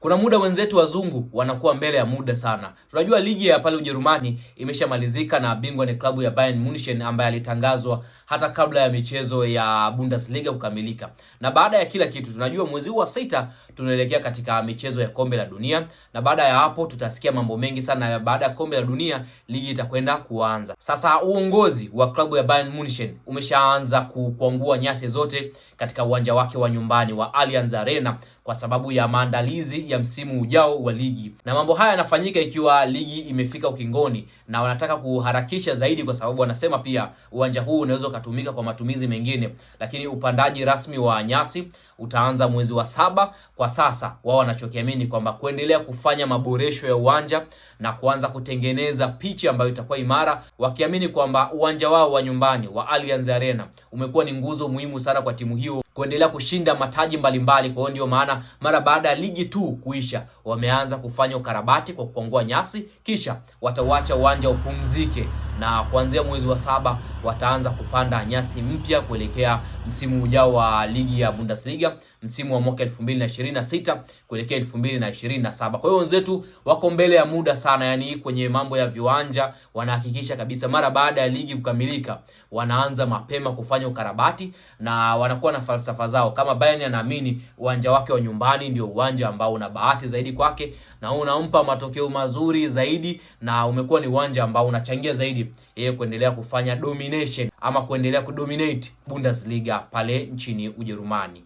Kuna muda wenzetu wazungu wanakuwa mbele ya muda sana. Tunajua ligi ya pale Ujerumani imeshamalizika na bingwa ni klabu ya Bayern Munich ambaye alitangazwa hata kabla ya michezo ya Bundesliga kukamilika. Na baada ya kila kitu tunajua mwezi huu wa sita tunaelekea katika michezo ya kombe la dunia, na baada ya hapo tutasikia mambo mengi sana. Baada ya kombe la dunia ligi itakwenda kuanza. Sasa uongozi wa klabu ya Bayern Munich umeshaanza kukwangua nyasi zote katika uwanja wake wa nyumbani wa Allianz Arena kwa sababu ya maandalizi ya msimu ujao wa ligi. Na mambo haya yanafanyika ikiwa ligi imefika ukingoni na wanataka kuharakisha zaidi, kwa sababu wanasema pia uwanja huu unaweza kutumika kwa matumizi mengine, lakini upandaji rasmi wa nyasi utaanza mwezi wa saba. Kwa sasa wao wanachokiamini kwamba kuendelea kufanya maboresho ya uwanja na kuanza kutengeneza pichi ambayo itakuwa imara, wakiamini kwamba uwanja wao wa nyumbani wa Allianz Arena umekuwa ni nguzo muhimu sana kwa timu hiyo kuendelea kushinda mataji mbalimbali. Kwa hiyo ndio maana mara baada ya ligi tu kuisha wameanza kufanya ukarabati kwa kukwangua nyasi, kisha watauacha uwanja upumzike, na kuanzia mwezi wa saba wataanza kupanda nyasi mpya kuelekea msimu ujao wa ligi ya Bundesliga, msimu wa mwaka 2026 kuelekea 2027. Kwa hiyo wenzetu wako mbele ya muda sana, yani kwenye mambo ya viwanja wanahakikisha kabisa mara baada ya ligi kukamilika wanaanza mapema kufanya ukarabati, na wanakuwa na falsafa zao. Kama Bayern anaamini uwanja wake wa nyumbani ndio uwanja ambao una bahati zaidi kwake na unampa matokeo mazuri zaidi, na umekuwa ni uwanja ambao unachangia zaidi yeye kuendelea kufanya domination ama kuendelea kudominate Bundesliga pale nchini Ujerumani.